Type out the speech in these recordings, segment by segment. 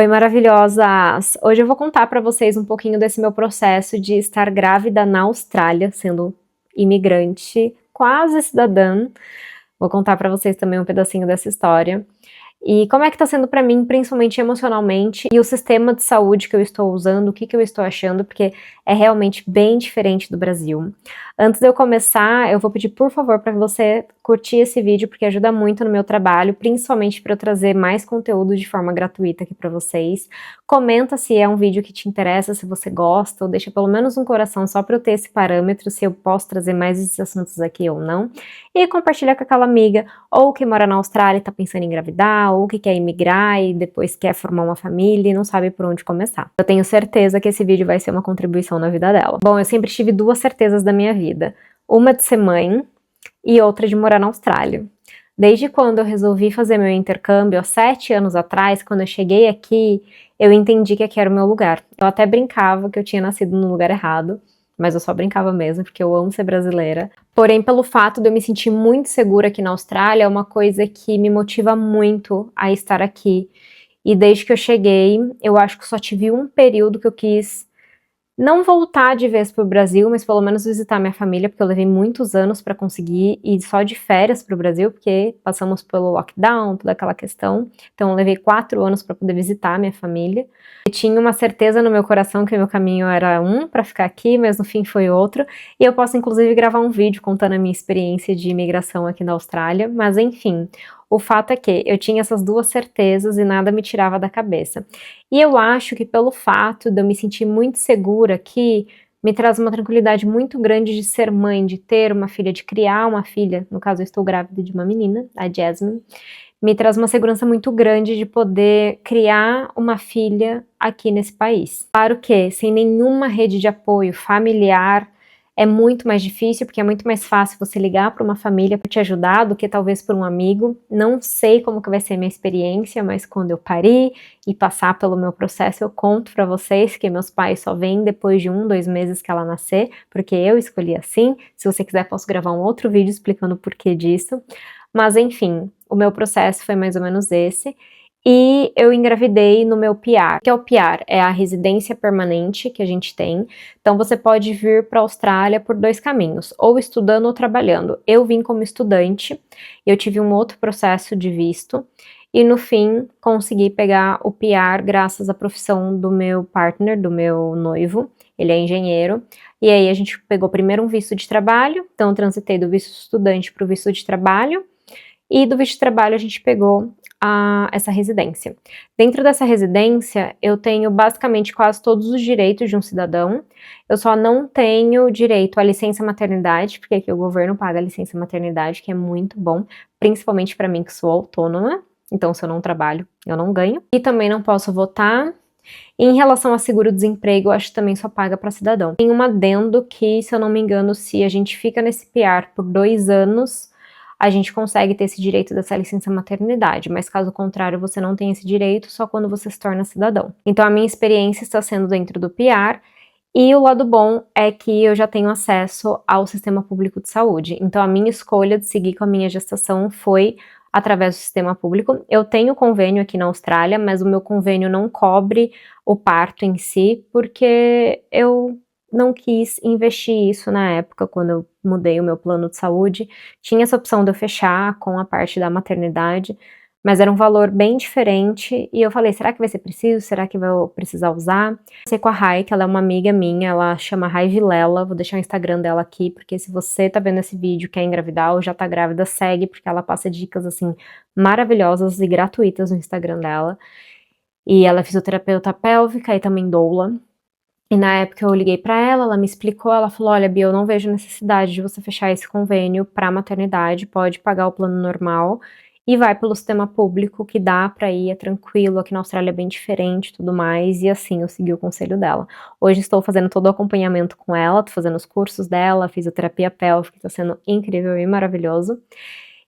Oi, maravilhosas! Hoje eu vou contar para vocês um pouquinho desse meu processo de estar grávida na Austrália, sendo imigrante, quase cidadã. Vou contar para vocês também um pedacinho dessa história. E como é que tá sendo para mim, principalmente emocionalmente, e o sistema de saúde que eu estou usando, o que eu estou achando, porque é realmente bem diferente do Brasil. Antes de eu começar, eu vou pedir por favor para você curtir esse vídeo, porque ajuda muito no meu trabalho, principalmente para eu trazer mais conteúdo de forma gratuita aqui para vocês. Comenta se é um vídeo que te interessa, se você gosta, ou deixa pelo menos um coração só para eu ter esse parâmetro, se eu posso trazer mais esses assuntos aqui ou não. E compartilha com aquela amiga, ou que mora na Austrália e tá pensando em engravidar, ou que quer imigrar e depois quer formar uma família e não sabe por onde começar. Eu tenho certeza que esse vídeo vai ser uma contribuição na vida dela. Bom, eu sempre tive duas certezas da minha vida. Uma de ser mãe e outra de morar na Austrália. Desde quando eu resolvi fazer meu intercâmbio, há 7 anos atrás, quando eu cheguei aqui, eu entendi que aqui era o meu lugar. Eu até brincava que eu tinha nascido no lugar errado, mas eu só brincava mesmo, porque eu amo ser brasileira. Porém, pelo fato de eu me sentir muito segura aqui na Austrália, é uma coisa que me motiva muito a estar aqui. E desde que eu cheguei, eu acho que só tive um período que eu quis não voltar de vez pro Brasil, mas pelo menos visitar minha família, porque eu levei muitos anos para conseguir ir só de férias pro Brasil, porque passamos pelo lockdown, toda aquela questão. Então eu levei 4 anos para poder visitar minha família. Eu tinha uma certeza no meu coração que o meu caminho era um para ficar aqui, mas no fim foi outro. E eu posso inclusive gravar um vídeo contando a minha experiência de imigração aqui na Austrália, mas enfim. O fato é que eu tinha essas duas certezas e nada me tirava da cabeça. E eu acho que pelo fato de eu me sentir muito segura aqui, me traz uma tranquilidade muito grande de ser mãe, de ter uma filha, de criar uma filha. No caso, eu estou grávida de uma menina, a Jasmine. Me traz uma segurança muito grande de poder criar uma filha aqui nesse país. Claro que sem nenhuma rede de apoio familiar, é muito mais difícil, porque é muito mais fácil você ligar para uma família para te ajudar do que talvez por um amigo. Não sei como que vai ser a minha experiência, mas quando eu parir e passar pelo meu processo, eu conto para vocês que meus pais só vêm depois de 1, 2 meses que ela nascer, porque eu escolhi assim. Se você quiser, posso gravar um outro vídeo explicando o porquê disso. Mas enfim, o meu processo foi mais ou menos esse. E eu engravidei no meu PR. O que é o PR? É a residência permanente que a gente tem. Então você pode vir para a Austrália por 2 caminhos, ou estudando ou trabalhando. Eu vim como estudante, eu tive um outro processo de visto, e no fim consegui pegar o PR graças à profissão do meu partner, do meu noivo. Ele é engenheiro, e aí a gente pegou primeiro um visto de trabalho, então eu transitei do visto estudante para o visto de trabalho, e do visto de trabalho a gente pegou essa residência. Dentro dessa residência, eu tenho basicamente quase todos os direitos de um cidadão. Eu só não tenho direito à licença maternidade, porque aqui o governo paga a licença maternidade, que é muito bom, principalmente para mim que sou autônoma. Então, se eu não trabalho, eu não ganho. E também não posso votar. E em relação a seguro-desemprego, eu acho que também só paga para cidadão. Tem um adendo que, se eu não me engano, se a gente fica nesse PR por 2 anos, a gente consegue ter esse direito dessa licença maternidade, mas caso contrário, você não tem esse direito só quando você se torna cidadão. Então a minha experiência está sendo dentro do PR, e o lado bom é que eu já tenho acesso ao sistema público de saúde. Então a minha escolha de seguir com a minha gestação foi através do sistema público. Eu tenho convênio aqui na Austrália, mas o meu convênio não cobre o parto em si, porque eu não quis investir isso na época, quando eu mudei o meu plano de saúde. Tinha essa opção de eu fechar com a parte da maternidade, mas era um valor bem diferente, e eu falei, será que vai ser preciso? Será que vou precisar usar? Comecei com a Rai, que ela é uma amiga minha, ela chama Rai Vilela, vou deixar o Instagram dela aqui, porque se você tá vendo esse vídeo, quer engravidar ou já tá grávida, segue, porque ela passa dicas, assim, maravilhosas e gratuitas no Instagram dela. E ela é fisioterapeuta pélvica e também doula. E na época eu liguei pra ela, ela me explicou, ela falou, olha, Bia, eu não vejo necessidade de você fechar esse convênio pra maternidade, pode pagar o plano normal e vai pelo sistema público, que dá pra ir, é tranquilo, aqui na Austrália é bem diferente e tudo mais, e assim, eu segui o conselho dela. Hoje estou fazendo todo o acompanhamento com ela, tô fazendo os cursos dela, fisioterapia pélvica, tá sendo incrível e maravilhoso.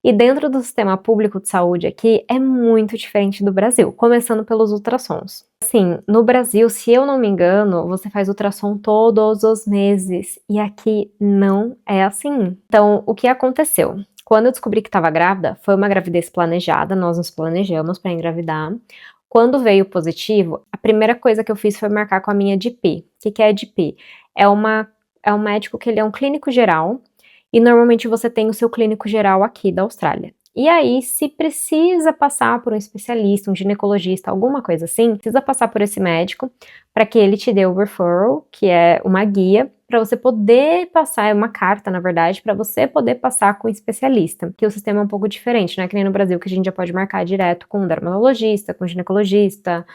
E dentro do sistema público de saúde aqui é muito diferente do Brasil, começando pelos ultrassons. Assim, no Brasil, se eu não me engano, você faz ultrassom todos os meses, e aqui não é assim. Então, o que aconteceu? Quando eu descobri que estava grávida, foi uma gravidez planejada, nós nos planejamos para engravidar. Quando veio positivo, a primeira coisa que eu fiz foi marcar com a minha GP. O que é a GP? É um médico que ele é um clínico geral, e normalmente você tem o seu clínico geral aqui da Austrália. E aí, se precisa passar por um especialista, um ginecologista, alguma coisa assim, precisa passar por esse médico para que ele te dê o referral, que é uma guia, para você poder passar, é uma carta, na verdade, para você poder passar com o especialista, que o sistema é um pouco diferente, não é que nem no Brasil, que a gente já pode marcar direto com um dermatologista, com um ginecologista,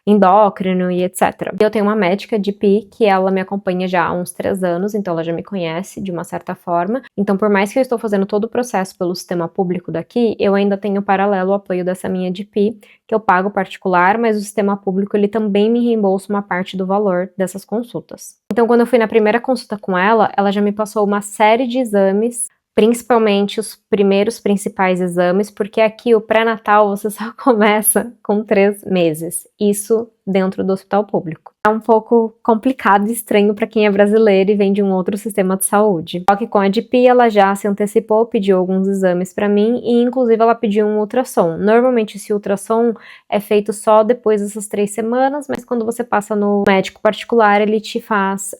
endócrino e etc. Eu tenho uma médica de GP que ela me acompanha já há uns 3 anos, então ela já me conhece de uma certa forma. Então, por mais que eu estou fazendo todo o processo pelo sistema público daqui, eu ainda tenho paralelo o apoio dessa minha GP, que eu pago particular, mas o sistema público ele também me reembolsa uma parte do valor dessas consultas. Então, quando eu fui na primeira consulta com ela, ela já me passou uma série de exames, principalmente os primeiros principais exames, porque aqui o pré-natal você só começa com 3 meses, isso dentro do hospital público. É um pouco complicado e estranho para quem é brasileiro e vem de um outro sistema de saúde. Só que com a GP ela já se antecipou, pediu alguns exames para mim e inclusive ela pediu um ultrassom. Normalmente esse ultrassom é feito só depois dessas 3 semanas, mas quando você passa no médico particular ele te faz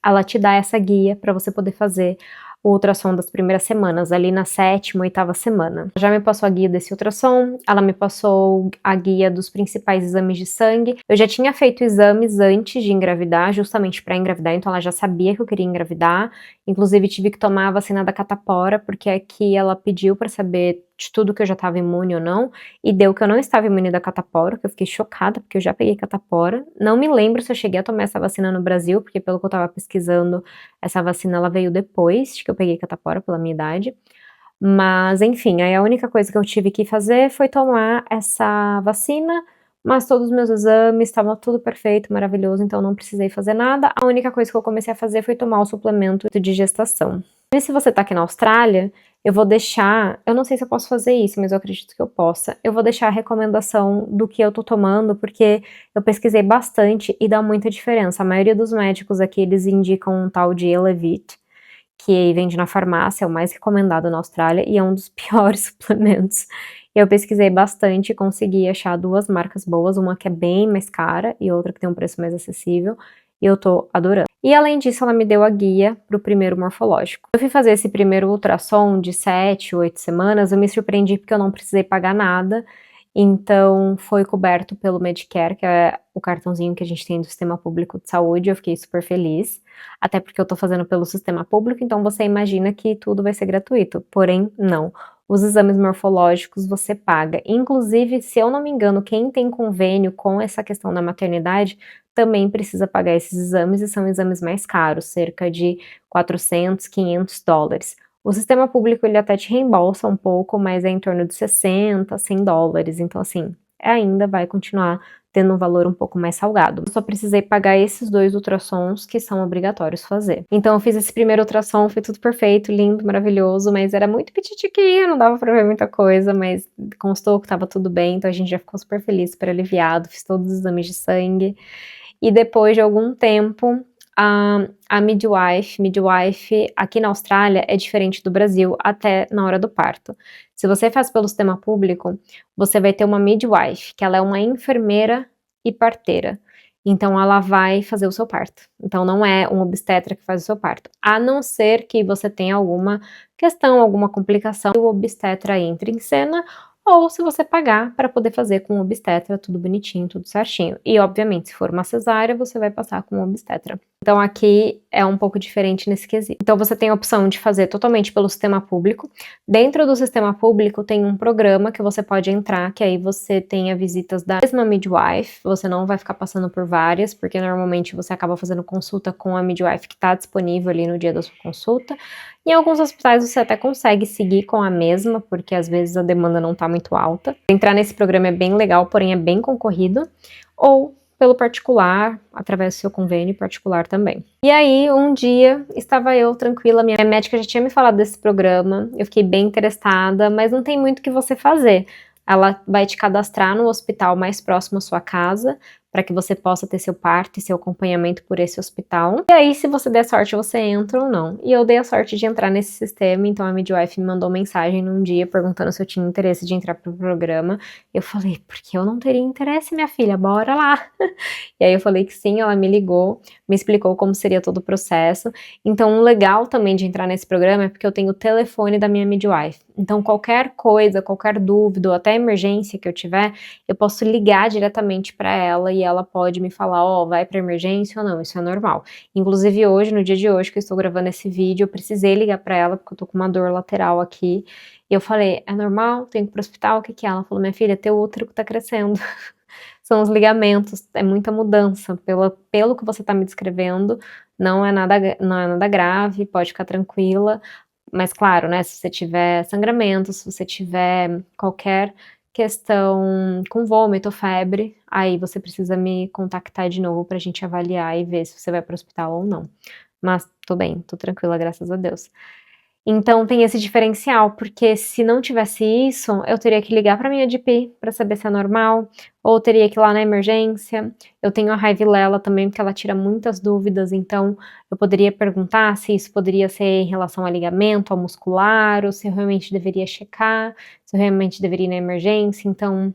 ela te dá essa guia para você poder fazer o ultrassom das primeiras semanas, ali na 7ª, 8ª semana. Já me passou a guia desse ultrassom, ela me passou a guia dos principais exames de sangue. Eu já tinha feito exames antes de engravidar, justamente para engravidar, então ela já sabia que eu queria engravidar. Inclusive tive que tomar a vacina da catapora, porque aqui ela pediu para saber de tudo que eu já estava imune ou não, e deu que eu não estava imune da catapora, que eu fiquei chocada, porque eu já peguei catapora. Não me lembro se eu cheguei a tomar essa vacina no Brasil, porque pelo que eu estava pesquisando, essa vacina ela veio depois de que eu peguei catapora, pela minha idade. Mas, enfim, aí a única coisa que eu tive que fazer foi tomar essa vacina, mas todos os meus exames estavam tudo perfeito, maravilhoso, então não precisei fazer nada. A única coisa que eu comecei a fazer foi tomar o suplemento de gestação. E se você tá aqui na Austrália, eu vou deixar, eu não sei se eu posso fazer isso, mas eu acredito que eu possa. Eu vou deixar a recomendação do que eu tô tomando, porque eu pesquisei bastante e dá muita diferença. A maioria dos médicos aqui, eles indicam um tal de Elevit, que vende na farmácia, é o mais recomendado na Austrália e é um dos piores suplementos. Eu pesquisei bastante e consegui achar 2 marcas boas, uma que é bem mais cara e outra que tem um preço mais acessível, e eu tô adorando. E além disso, ela me deu a guia pro primeiro morfológico. Eu fui fazer esse primeiro ultrassom de 7, 8 semanas, eu me surpreendi porque eu não precisei pagar nada, então foi coberto pelo Medicare, que é o cartãozinho que a gente tem do sistema público de saúde, eu fiquei super feliz, até porque eu tô fazendo pelo sistema público, então você imagina que tudo vai ser gratuito, porém não. Os exames morfológicos você paga. Inclusive, se eu não me engano, quem tem convênio com essa questão da maternidade também precisa pagar esses exames e são exames mais caros, cerca de 400, 500 dólares. O sistema público ele até te reembolsa um pouco, mas é em torno de 60, 100 dólares, então assim, ainda vai continuar tendo um valor um pouco mais salgado. Eu só precisei pagar esses 2 ultrassons que são obrigatórios fazer. Então eu fiz esse primeiro ultrassom, foi tudo perfeito, lindo, maravilhoso, mas era muito petitiquinho, não dava pra ver muita coisa, mas constou que tava tudo bem, então a gente já ficou super feliz, super aliviado, fiz todos os exames de sangue. E depois de algum tempo, a midwife aqui na Austrália é diferente do Brasil até na hora do parto. Se você faz pelo sistema público, você vai ter uma midwife, que ela é uma enfermeira e parteira. Então ela vai fazer o seu parto. Então não é um obstetra que faz o seu parto. A não ser que você tenha alguma questão, alguma complicação, o obstetra entra em cena, ou se você pagar para poder fazer com o obstetra, tudo bonitinho, tudo certinho. E, obviamente, se for uma cesárea, você vai passar com o obstetra. Então, aqui é um pouco diferente nesse quesito. Então, você tem a opção de fazer totalmente pelo sistema público. Dentro do sistema público, tem um programa que você pode entrar, que aí você tem as visitas da mesma midwife. Você não vai ficar passando por várias, porque normalmente você acaba fazendo consulta com a midwife que está disponível ali no dia da sua consulta. Em alguns hospitais você até consegue seguir com a mesma, porque às vezes a demanda não está muito alta. Entrar nesse programa é bem legal, porém é bem concorrido. Ou pelo particular, através do seu convênio particular também. E aí, um dia, estava eu tranquila, minha médica já tinha me falado desse programa, eu fiquei bem interessada, mas não tem muito o que você fazer. Ela vai te cadastrar no hospital mais próximo à sua casa, para que você possa ter seu parto e seu acompanhamento por esse hospital. E aí, se você der sorte, você entra ou não. E eu dei a sorte de entrar nesse sistema, então a midwife me mandou mensagem num dia perguntando se eu tinha interesse de entrar pro programa. Eu falei, porque eu não teria interesse, minha filha, bora lá. E aí eu falei que sim, ela me ligou, me explicou como seria todo o processo. Então, o legal também de entrar nesse programa é porque eu tenho o telefone da minha midwife. Então, qualquer coisa, qualquer dúvida ou até emergência que eu tiver, eu posso ligar diretamente para ela e ela pode me falar, ó, vai para emergência ou não, isso é normal. Inclusive hoje, no dia de hoje que eu estou gravando esse vídeo, eu precisei ligar para ela porque eu tô com uma dor lateral aqui. E eu falei, é normal? Tenho que ir pro hospital? O que que é? Ela falou, minha filha, teu útero que tá crescendo. São os ligamentos, é muita mudança. Pelo que você tá me descrevendo, não é nada grave, pode ficar tranquila. Mas claro, né, se você tiver sangramento, se você tiver qualquer questão com vômito, febre, aí você precisa me contactar de novo pra gente avaliar e ver se você vai pro hospital ou não. Mas tô bem, tô tranquila, graças a Deus. Então tem esse diferencial, porque se não tivesse isso, eu teria que ligar para minha DP para saber se é normal, ou teria que ir lá na emergência. Eu tenho a Raivilela também, porque ela tira muitas dúvidas, então eu poderia perguntar se isso poderia ser em relação a ligamento, ao muscular, ou se eu realmente deveria checar, se eu realmente deveria ir na emergência. Então,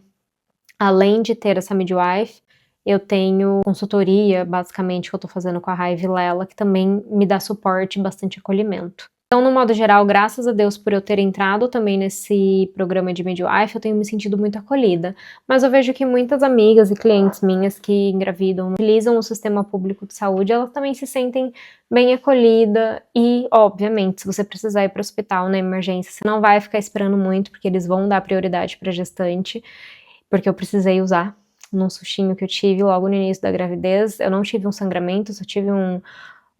além de ter essa midwife, eu tenho consultoria, basicamente, que eu tô fazendo com a Raivilela, que também me dá suporte e bastante acolhimento. Então, no modo geral, graças a Deus por eu ter entrado também nesse programa de midwife, eu tenho me sentido muito acolhida. Mas eu vejo que muitas amigas e clientes minhas que engravidam, utilizam o sistema público de saúde, elas também se sentem bem acolhidas e, obviamente, se você precisar ir para o hospital na emergência, você não vai ficar esperando muito, porque eles vão dar prioridade para gestante, porque eu precisei usar num sustinho que eu tive logo no início da gravidez. Eu não tive um sangramento, só tive um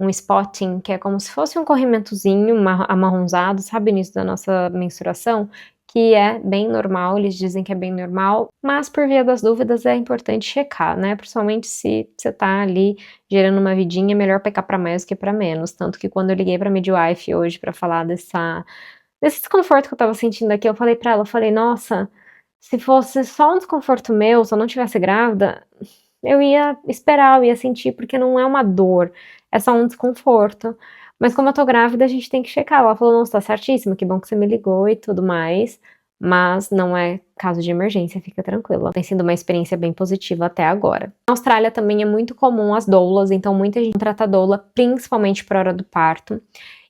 spotting, que é como se fosse um corrimentozinho amarronzado, sabe, no início da nossa menstruação, que é bem normal, eles dizem que é bem normal, mas por via das dúvidas é importante checar, né, principalmente se você tá ali gerando uma vidinha, é melhor pecar pra mais do que pra menos, tanto que quando eu liguei pra midwife hoje pra falar desse desconforto que eu tava sentindo aqui, eu falei pra ela, eu falei, nossa, se fosse só um desconforto meu, se eu não tivesse grávida, eu ia esperar, eu ia sentir, porque não é uma dor, é só um desconforto. Mas como eu tô grávida, a gente tem que checar. Ela falou, nossa, tá certíssima, que bom que você me ligou e tudo mais, mas não é caso de emergência, fica tranquila. Tem sido uma experiência bem positiva até agora. Na Austrália também é muito comum as doulas, então muita gente trata doula, principalmente por hora do parto.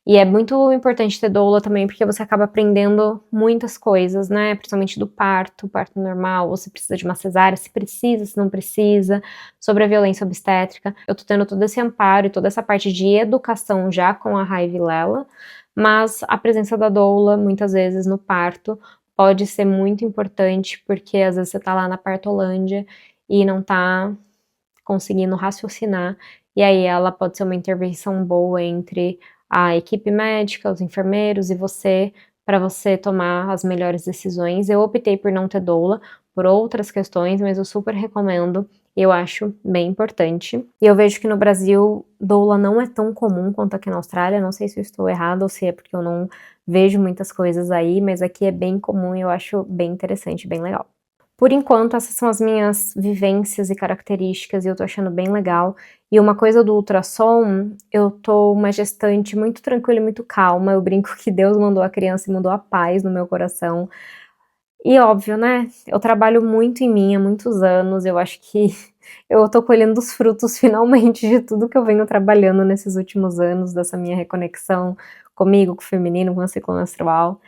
E é muito importante ter doula também, porque você acaba aprendendo muitas coisas, né? Principalmente do parto normal, ou se precisa de uma cesárea, se precisa, se não precisa, sobre a violência obstétrica. Eu tô tendo todo esse amparo e toda essa parte de educação já com a Raivilela, mas a presença da doula, muitas vezes, no parto, pode ser muito importante, porque às vezes você tá lá na partolândia e não tá conseguindo raciocinar, e aí ela pode ser uma intervenção boa entre a equipe médica, os enfermeiros e você, para você tomar as melhores decisões. Eu optei por não ter doula, por outras questões, mas eu super recomendo, eu acho bem importante. E eu vejo que no Brasil, doula não é tão comum quanto aqui na Austrália, não sei se eu estou errada ou se é porque eu não vejo muitas coisas aí, mas aqui é bem comum e eu acho bem interessante, bem legal. Por enquanto, essas são as minhas vivências e características e eu tô achando bem legal. E uma coisa do ultrassom, eu tô uma gestante muito tranquila e muito calma. Eu brinco que Deus mandou a criança e mandou a paz no meu coração. E óbvio, né? Eu trabalho muito em mim há muitos anos. Eu acho que eu tô colhendo os frutos finalmente de tudo que eu venho trabalhando nesses últimos anos, dessa minha reconexão comigo, com o feminino, com o ciclo menstrual.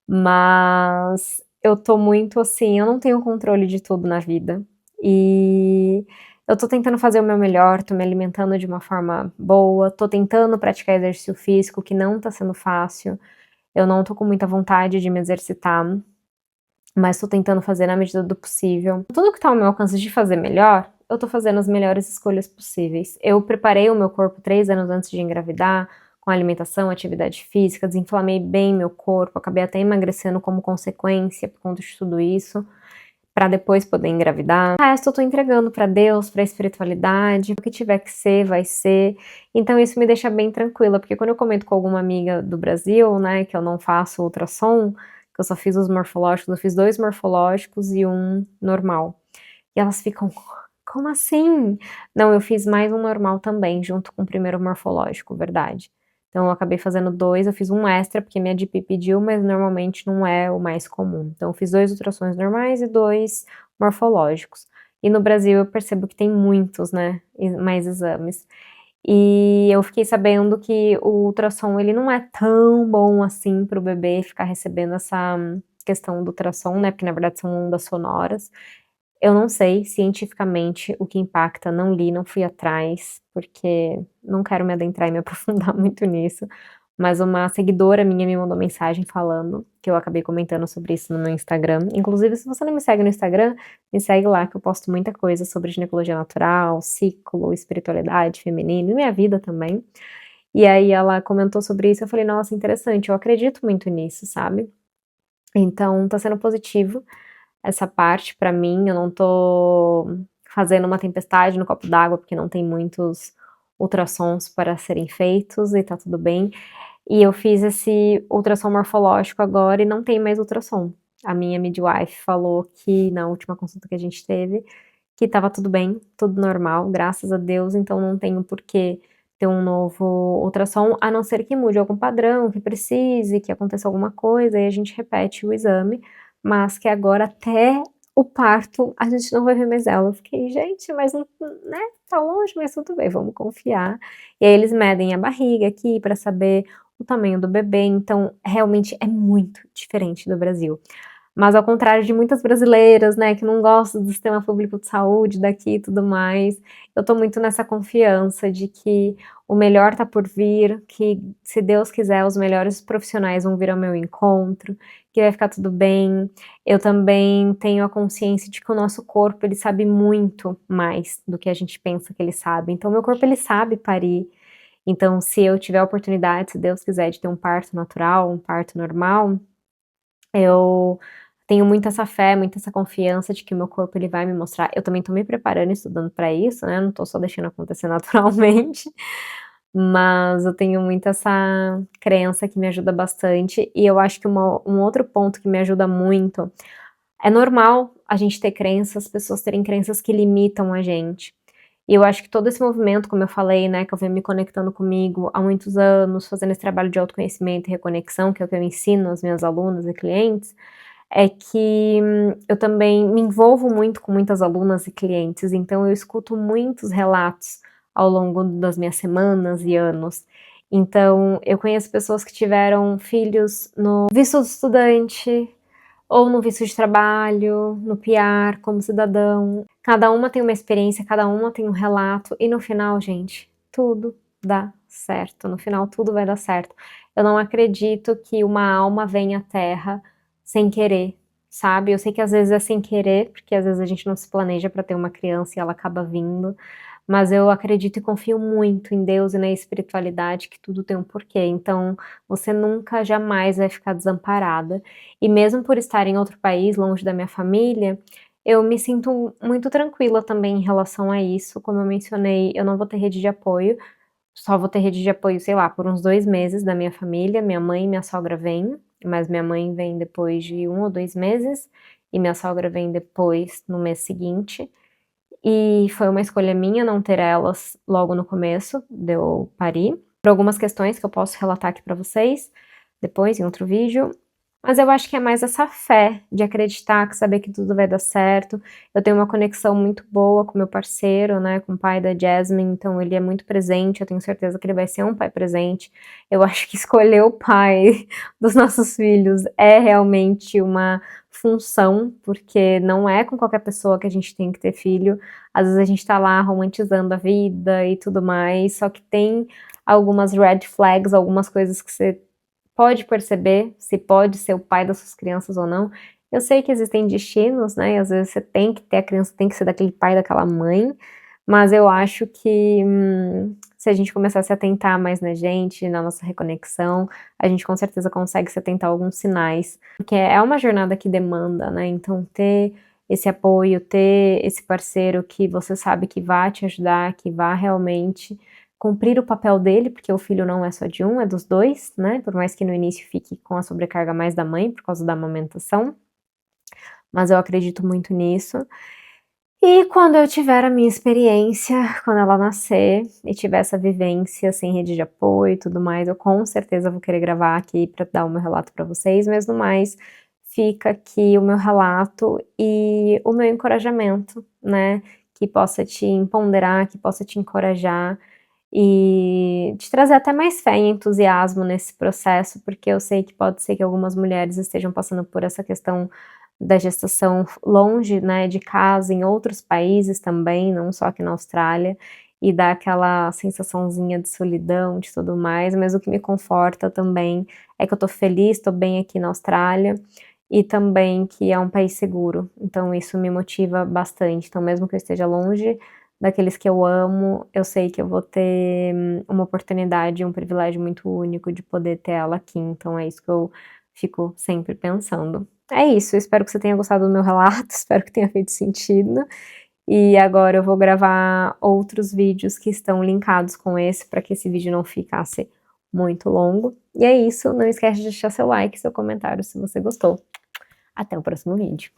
Mas eu tô muito assim, eu não tenho controle de tudo na vida. E eu tô tentando fazer o meu melhor, tô me alimentando de uma forma boa, tô tentando praticar exercício físico, que não tá sendo fácil. Eu não tô com muita vontade de me exercitar, mas tô tentando fazer na medida do possível. Tudo que tá ao meu alcance de fazer melhor, eu tô fazendo as melhores escolhas possíveis. Eu preparei o meu corpo 3 anos antes de engravidar, com alimentação, atividade física, desinflamei bem meu corpo, acabei até emagrecendo como consequência por conta de tudo isso, para depois poder engravidar. O resto eu tô entregando para Deus, para a espiritualidade, o que tiver que ser, vai ser. Então isso me deixa bem tranquila, porque quando eu comento com alguma amiga do Brasil, né, que eu não faço ultrassom, que eu só fiz os morfológicos, eu fiz 2 morfológicos e um normal. E elas ficam, como assim? Não, eu fiz mais um normal também, junto com o primeiro morfológico, verdade. Então eu acabei fazendo 2, eu fiz um extra, porque minha DP pediu, mas normalmente não é o mais comum. Então eu fiz 2 ultrassons normais e 2 morfológicos. E no Brasil eu percebo que tem muitos, né, mais exames. E eu fiquei sabendo que o ultrassom, ele não é tão bom assim para o bebê ficar recebendo essa questão do ultrassom, né, porque na verdade são ondas sonoras. Eu não sei cientificamente o que impacta, não li, não fui atrás, porque não quero me adentrar e me aprofundar muito nisso, mas uma seguidora minha me mandou mensagem falando, que eu acabei comentando sobre isso no meu Instagram. Inclusive, se você não me segue no Instagram, me segue lá, que eu posto muita coisa sobre ginecologia natural, ciclo, espiritualidade feminina e minha vida também. E aí ela comentou sobre isso, eu falei, nossa, interessante, eu acredito muito nisso, sabe? Então tá sendo positivo essa parte pra mim, eu não tô fazendo uma tempestade no copo d'água, porque não tem muitos ultrassons para serem feitos e tá tudo bem. E eu fiz esse ultrassom morfológico agora e não tem mais ultrassom. A minha midwife falou que na última consulta que a gente teve, que estava tudo bem, tudo normal, graças a Deus, então não tenho por que ter um novo ultrassom, a não ser que mude algum padrão, que precise, que aconteça alguma coisa, e a gente repete o exame, mas que agora até o parto a gente não vai ver mais ela. Eu fiquei, gente, mas não, né, tá longe, mas tudo bem, vamos confiar. E aí eles medem a barriga aqui para saber o tamanho do bebê, então realmente é muito diferente do Brasil. Mas ao contrário de muitas brasileiras, né, que não gostam do sistema público de saúde daqui e tudo mais, eu tô muito nessa confiança de que o melhor tá por vir, que se Deus quiser, os melhores profissionais vão vir ao meu encontro, que vai ficar tudo bem. Eu também tenho a consciência de que o nosso corpo, ele sabe muito mais do que a gente pensa que ele sabe. Então, meu corpo, ele sabe parir. Então, se eu tiver a oportunidade, se Deus quiser, de ter um parto natural, um parto normal, eu tenho muito essa fé, muito essa confiança de que o meu corpo ele vai me mostrar. Eu também tô me preparando, estudando pra isso, né, não tô só deixando acontecer naturalmente, mas eu tenho muito essa crença que me ajuda bastante, e eu acho que um outro ponto que me ajuda muito, é normal a gente ter crenças, pessoas terem crenças que limitam a gente. E eu acho que todo esse movimento, como eu falei, né, que eu venho me conectando comigo há muitos anos, fazendo esse trabalho de autoconhecimento e reconexão, que é o que eu ensino às minhas alunas e clientes, é que eu também me envolvo muito com muitas alunas e clientes, então eu escuto muitos relatos ao longo das minhas semanas e anos. Então, eu conheço pessoas que tiveram filhos no visto de estudante, ou no visto de trabalho, no PR, como cidadão. Cada uma tem uma experiência, cada uma tem um relato, e no final, gente, tudo dá certo. No final, tudo vai dar certo. Eu não acredito que uma alma venha à Terra sem querer, sabe? Eu sei que às vezes é sem querer, porque às vezes a gente não se planeja para ter uma criança e ela acaba vindo, mas eu acredito e confio muito em Deus e na espiritualidade, que tudo tem um porquê. Então, você nunca, jamais vai ficar desamparada. E mesmo por estar em outro país, longe da minha família, eu me sinto muito tranquila também em relação a isso. Como eu mencionei, eu não vou ter rede de apoio, só vou ter rede de apoio, sei lá, por uns 2 meses da minha família. Minha mãe e minha sogra vêm, mas minha mãe vem depois de 1 ou 2 meses, e minha sogra vem depois, no mês seguinte. E foi uma escolha minha não ter elas logo no começo de eu parir, por algumas questões que eu posso relatar aqui pra vocês, depois em outro vídeo. Mas eu acho que é mais essa fé de acreditar, que saber que tudo vai dar certo. Eu tenho uma conexão muito boa com meu parceiro, né, com o pai da Jasmine, então ele é muito presente, eu tenho certeza que ele vai ser um pai presente. Eu acho que escolher o pai dos nossos filhos é realmente uma função, porque não é com qualquer pessoa que a gente tem que ter filho. Às vezes a gente tá lá romantizando a vida e tudo mais, só que tem algumas red flags, algumas coisas que você pode perceber se pode ser o pai das suas crianças ou não. Eu sei que existem destinos, né, e às vezes você tem que ter a criança, tem que ser daquele pai, daquela mãe, mas eu acho que se a gente começar a se atentar mais na gente, na nossa reconexão, a gente com certeza consegue se atentar a alguns sinais, porque é uma jornada que demanda, né, então ter esse apoio, ter esse parceiro que você sabe que vai te ajudar, que vai realmente cumprir o papel dele, porque o filho não é só de um, é dos dois, né? Por mais que no início fique com a sobrecarga mais da mãe, por causa da amamentação. Mas eu acredito muito nisso. E quando eu tiver a minha experiência, quando ela nascer e tiver essa vivência sem rede de apoio e tudo mais, eu com certeza vou querer gravar aqui para dar o meu relato para vocês, mas no mais, fica aqui o meu relato e o meu encorajamento, né, que possa te empoderar, que possa te encorajar e te trazer até mais fé e entusiasmo nesse processo, porque eu sei que pode ser que algumas mulheres estejam passando por essa questão da gestação longe, né, de casa, em outros países também, não só aqui na Austrália, e dá aquela sensaçãozinha de solidão, de tudo mais, mas o que me conforta também é que eu tô feliz, tô bem aqui na Austrália, e também que é um país seguro, então isso me motiva bastante. Então mesmo que eu esteja longe daqueles que eu amo, eu sei que eu vou ter uma oportunidade, um privilégio muito único de poder ter ela aqui, então é isso que eu fico sempre pensando. É isso, eu espero que você tenha gostado do meu relato, espero que tenha feito sentido, e agora eu vou gravar outros vídeos que estão linkados com esse, para que esse vídeo não ficasse muito longo. E é isso, não esquece de deixar seu like, seu comentário se você gostou. Até o próximo vídeo.